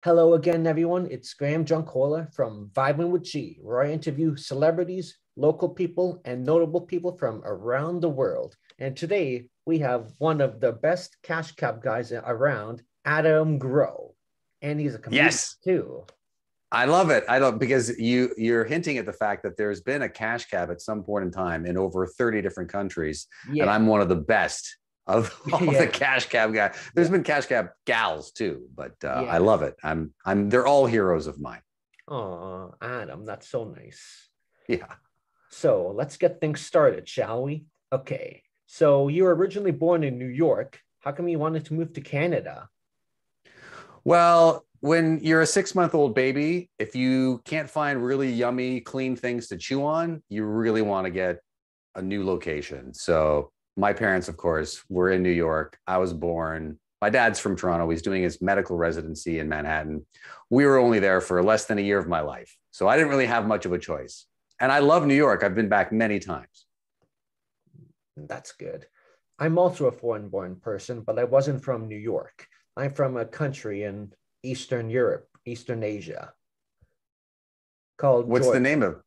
Hello again, everyone. It's Graham Giancola from Vibin With G, where I interview celebrities, local people, and notable people from around the world. And today we have one of the best cash cab guys around, Adam Growe. And he's a comedian Yes, too. I love it. I love because you're hinting at the fact that there's been a cash cab at some point in time in over 30 different countries, and Yeah, I'm one of the best of all the yeah, cash cab guys. There's yeah, been cash cab gals too, but I yeah. love it. They're all heroes of mine. Oh, Adam, that's so nice. Yeah. So let's get things started, shall we? Okay. So you were originally born in New York. How come you wanted to move to Canada? Well, when you're a 6-month-old baby, if you can't find really yummy, clean things to chew on, you really want to get a new location. So my parents, of course, were in New York. I was born. My dad's from Toronto. He's doing his medical residency in Manhattan. We were only there for less than a year of my life. So I didn't really have much of a choice. And I love New York. I've been back many times. That's good. I'm also a foreign born person, but I wasn't from New York. I'm from a country in Eastern Europe, Eastern Asia, called What's the Georgia. name of?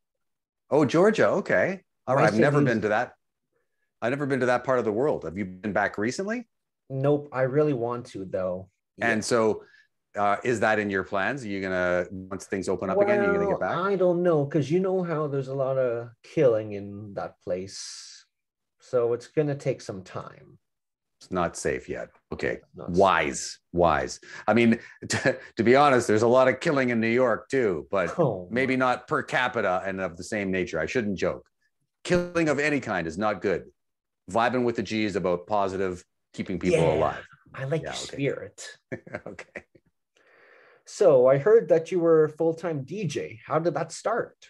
Oh, Georgia. Okay. All right. I've Nice and never been to easy. that. I've never been to that part of the world. Have you been back recently? Nope, I really want to, though. Yeah. And so is that in your plans? Are you gonna once things open up again, you're gonna get Well, back? I don't know, because you know how there's a lot of killing in that place. So it's going to take some time. It's not safe yet. Okay. Not safe. Wise. I mean, to be honest, there's a lot of killing in New York too, but Oh, maybe my. not per capita and of the same nature. I shouldn't joke. Killing of any kind is not good. Vibing with the G is about positive, keeping people Yeah, alive. I like your Yeah. Okay. spirit. Okay. So I heard that you were a full-time DJ. How did that start?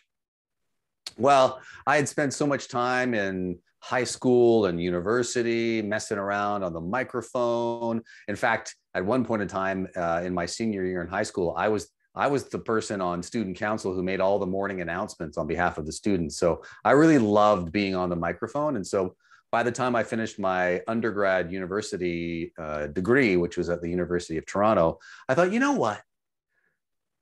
Well, I had spent so much time in high school and university messing around on the microphone. In fact, at one point in time in my senior year in high school, I was the person on student council who made all the morning announcements on behalf of the students. So I really loved being on the microphone. And so by the time I finished my undergrad university degree, which was at the University of Toronto, I thought, you know what?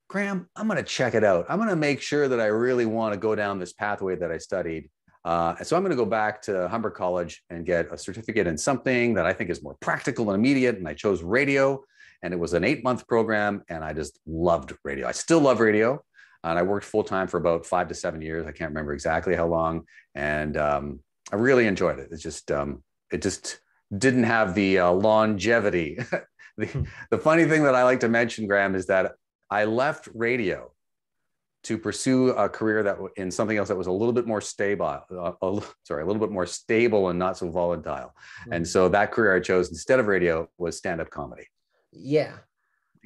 Graham, I'm going to check it out. I'm going to make sure that I really want to go down this pathway that I studied. So I'm going to go back to Humber College and get a certificate in something that I think is more practical and immediate. And I chose radio, and it was an 8-month program, and I just loved radio. I still love radio, and I worked full time for about 5 to 7 years. I can't remember exactly how long, and I really enjoyed it. It just didn't have the longevity. the, Hmm. the funny thing that I like to mention, Graham, is that I left radio to pursue a career that in something else that was a little bit more stable, a little bit more stable and not so volatile. And Mhm. so that career I chose instead of radio was stand-up comedy. Yeah.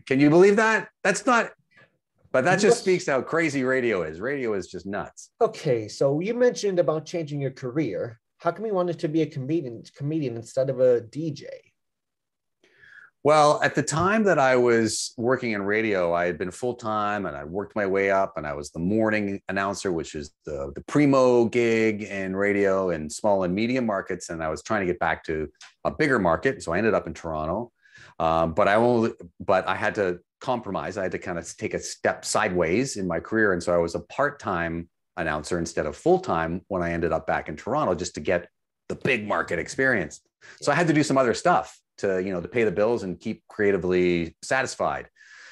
Can you believe that? That's not, but that just What's speaks to how crazy radio is. Radio is just nuts. okay? So you mentioned about changing your career. How come you wanted to be a comedian instead of a DJ? Well, at the time that I was working in radio, I had been full time and I worked my way up, and I was the morning announcer, which is the primo gig in radio in small and medium markets. And I was trying to get back to a bigger market. So I ended up in Toronto. But I had to compromise. I had to kind of take a step sideways in my career. And so I was a part time announcer instead of full time when I ended up back in Toronto just to get the big market experience. So I had to do some other stuff to pay the bills and keep creatively satisfied.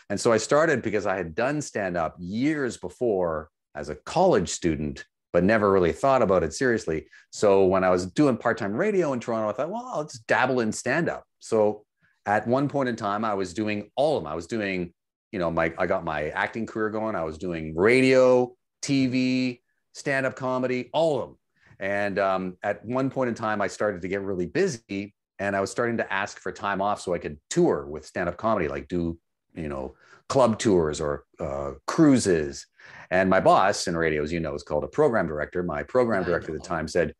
And so I started because I had done stand up years before as a college student, but never really thought about it seriously. So when I was doing part-time radio in Toronto, I thought, well, I'll just dabble in stand up. So at one point in time, I was doing all of them. I was doing, I got my acting career going. I was doing radio, TV, stand up comedy, all of them. And at one point in time, I started to get really busy, and I was starting to ask for time off so I could tour with stand-up comedy, like do, club tours or cruises. And my boss in radio, as you know, is called a program director. My program Yeah, I director at the know. time said,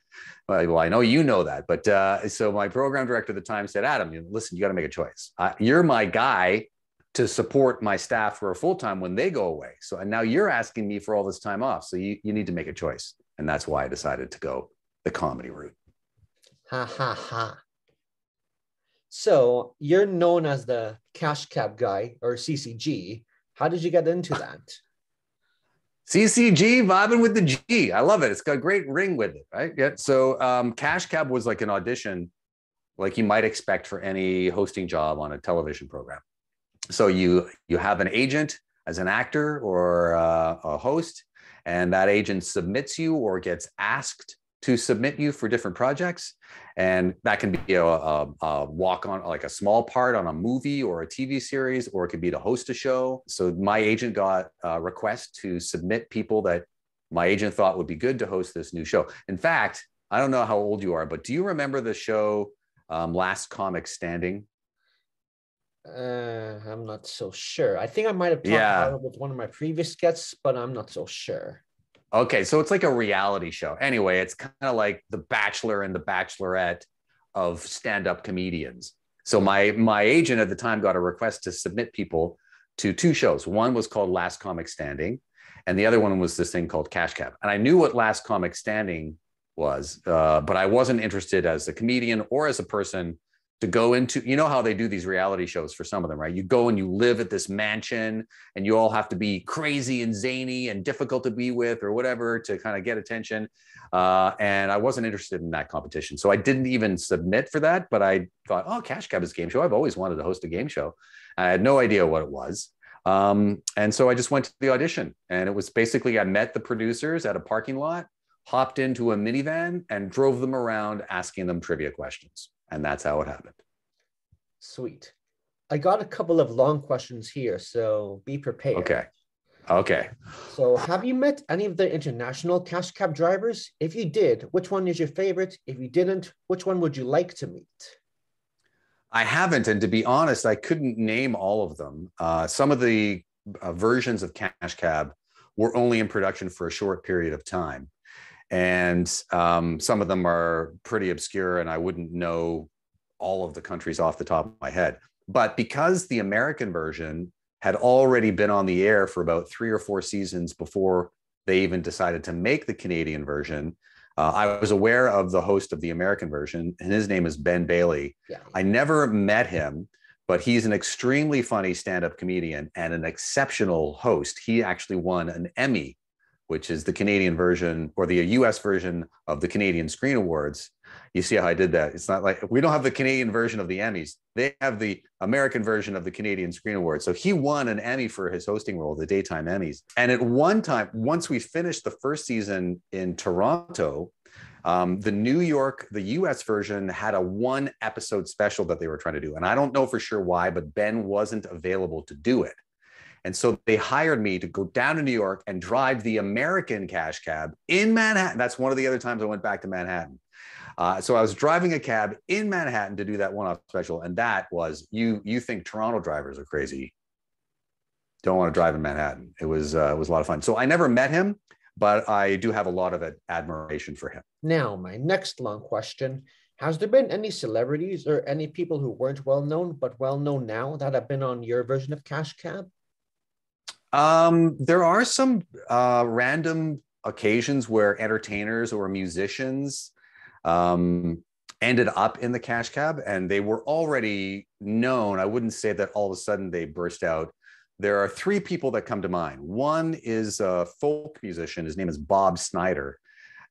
well, I know you know that, but so my program director at the time said, Adam, listen, you got to make a choice. You're my guy to support my staff for a full-time when they go away. So and now you're asking me for all this time off. So you need to make a choice. And that's why I decided to go the comedy route. Ha ha ha. So you're known as the cash cab guy or CCG. How did you get into that? CCG, Vibin with the G. I love it. It's got a great ring with it, right? Yeah. So Cash Cab was like an audition, like you might expect for any hosting job on a television program. So you have an agent as an actor or a host, and that agent submits you or gets asked to submit you for different projects. And that can be a walk on, like a small part on a movie or a TV series, or it could be to host a show. So my agent got a request to submit people that my agent thought would be good to host this new show. In fact, I don't know how old you are, but do you remember the show Last Comic Standing? I'm not so sure. I think I might have talked about it with one of my previous guests, but I'm not so sure. Okay, so it's like a reality show. Anyway, it's kind of like The Bachelor and The Bachelorette of stand-up comedians. So my agent at the time got a request to submit people to two shows. One was called Last Comic Standing, and the other one was this thing called Cash Cab. And I knew what Last Comic Standing was, but I wasn't interested as a comedian or as a person to go into, you know how they do these reality shows for some of them, right? You go and you live at this mansion and you all have to be crazy and zany and difficult to be with or whatever to kind of get attention. And I wasn't interested in that competition. So I didn't even submit for that, but I thought, oh, Cash Cab is a game show. I've always wanted to host a game show. I had no idea what it was. And so I just went to the audition, and it was basically, I met the producers at a parking lot, hopped into a minivan and drove them around asking them trivia questions. And that's how it happened. Sweet. I got a couple of long questions here, so be prepared. Okay. So have you met any of the international Cash Cab drivers? If you did, which one is your favorite? If you didn't, which one would you like to meet? I haven't. And to be honest, I couldn't name all of them. Some of the versions of Cash Cab were only in production for a short period of time. And some of them are pretty obscure, and I wouldn't know all of the countries off the top of my head. But because the American version had already been on the air for about 3 or 4 seasons before they even decided to make the Canadian version, I was aware of the host of the American version, and his name is Ben Bailey. Yeah. I never met him, but he's an extremely funny stand-up comedian and an exceptional host. He actually won an Emmy, which is the Canadian version or the US version of the Canadian Screen Awards. You see how I did that? It's not like we don't have the Canadian version of the Emmys. They have the American version of the Canadian Screen Awards. So he won an Emmy for his hosting role, the daytime Emmys. And at one time, once we finished the first season in Toronto, the US version had a 1-episode special that they were trying to do. And I don't know for sure why, but Ben wasn't available to do it. And so they hired me to go down to New York and drive the American Cash Cab in Manhattan. That's one of the other times I went back to Manhattan. So I was driving a cab in Manhattan to do that one-off special. And that was, you think Toronto drivers are crazy. Don't want to drive in Manhattan. It was a lot of fun. So I never met him, but I do have a lot of admiration for him. Now, my next long question. Has there been any celebrities or any people who weren't well-known, but well-known now that have been on your version of Cash Cab? There are some random occasions where entertainers or musicians ended up in the Cash Cab, and they were already known. I wouldn't say that all of a sudden they burst out. There are 3 people that come to mind. One is a folk musician. His name is Bob Snyder.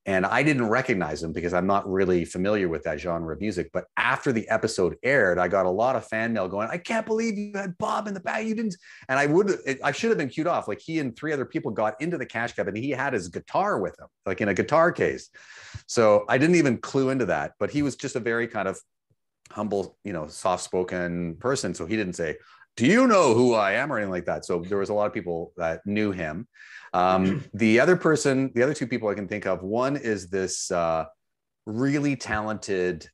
And I didn't recognize him because I'm not really familiar with that genre of music. But after the episode aired, I got a lot of fan mail going, I can't believe you had Bob in the back. You didn't. And I should have been queued off. Like, he and 3 other people got into the Cash Cab, and he had his guitar with him, like in a guitar case. So I didn't even clue into that. But he was just a very kind of humble, soft-spoken person. So he didn't say, do you know who I am, or anything like that. So there was a lot of people that knew him. The other 2 people I can think of, one is this really talented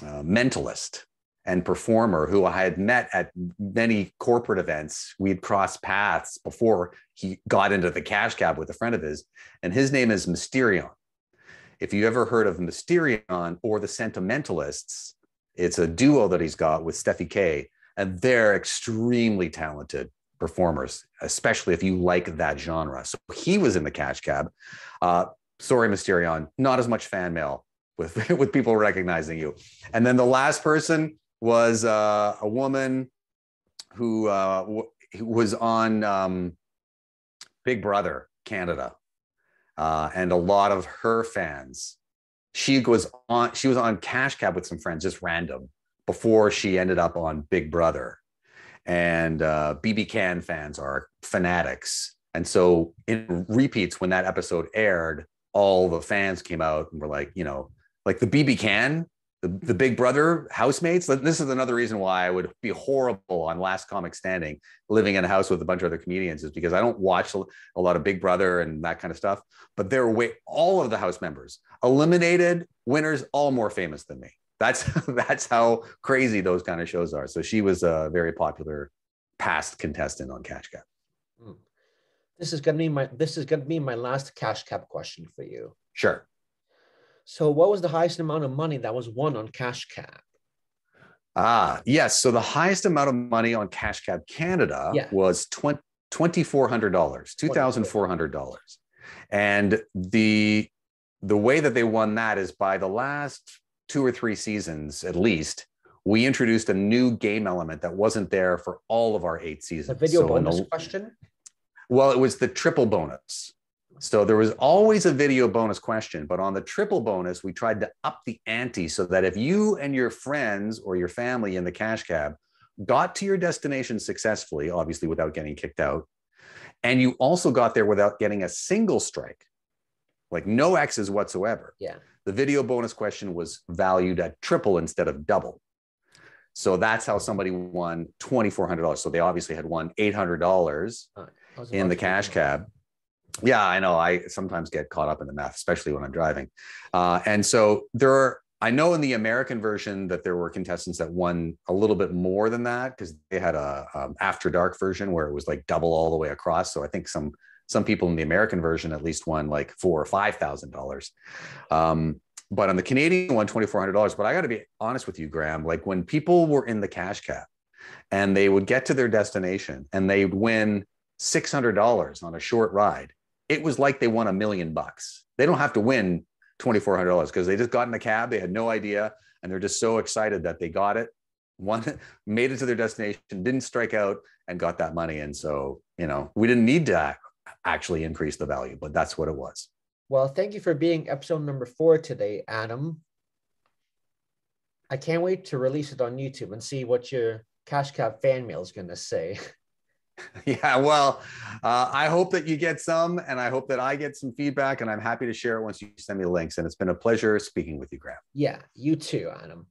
mentalist and performer who I had met at many corporate events. We'd crossed paths before he got into the Cash Cab with a friend of his, and his name is Mysterion. If you ever heard of Mysterion or the Sentimentalists, it's a duo that he's got with Steffi K, and they're extremely talented performers, especially if you like that genre. So he was in the Cash Cab. Sorry, Mysterion, not as much fan mail with people recognizing you. And then the last person was a woman who was on Big Brother Canada, and a lot of her fans. She was on Cash Cab with some friends, just random, before she ended up on Big Brother. And BB Can fans are fanatics. And so in repeats, when that episode aired, all the fans came out and were like, you know, like the BB Can, the Big Brother housemates. This is another reason why I would be horrible on Last Comic Standing, living in a house with a bunch of other comedians, is because I don't watch a lot of Big Brother and that kind of stuff. But all of the house members, eliminated winners, all more famous than me. That's how crazy those kind of shows are. So she was a very popular past contestant on Cash Cab. This is gonna be my last Cash Cab question for you. Sure. So what was the highest amount of money that was won on Cash Cab? Yes. So the highest amount of money on Cash Cab Canada was $2,400, $2,400. And the way that they won that is by the last 2 or 3 seasons, at least, we introduced a new game element that wasn't there for all of our 8 seasons. The video bonus question? Well, it was the triple bonus. So there was always a video bonus question, but on the triple bonus, we tried to up the ante so that if you and your friends or your family in the Cash Cab got to your destination successfully, obviously without getting kicked out, and you also got there without getting a single strike, like no X's whatsoever. Yeah. The video bonus question was valued at triple instead of double. So that's how somebody won $2,400. So they obviously had won $800 in the Cash Cab. Yeah, I know. I sometimes get caught up in the math, especially when I'm driving. And so I know in the American version that there were contestants that won a little bit more than that, because they had a After Dark version where it was like double all the way across. So I think some people in the American version at least won like $4,000 or $5,000. But on the Canadian one, $2,400. But I got to be honest with you, Graham, like when people were in the Cash Cab and they would get to their destination and they'd win $600 on a short ride, it was like they won $1 million. They don't have to win $2,400 because they just got in the cab. They had no idea. And they're just so excited that they got it, made it to their destination, didn't strike out, and got that money. And so, you know, we didn't need to actually increase the value, but that's what it was. Well, thank you for being episode number 4 today, Adam. I can't wait to release it on YouTube and see what your Cash Cab fan mail is going to say. Yeah, well, I hope that you get some, and I hope that I get some feedback, and I'm happy to share it once you send me the links. And it's been a pleasure speaking with you, Graham. Yeah, you too, Adam.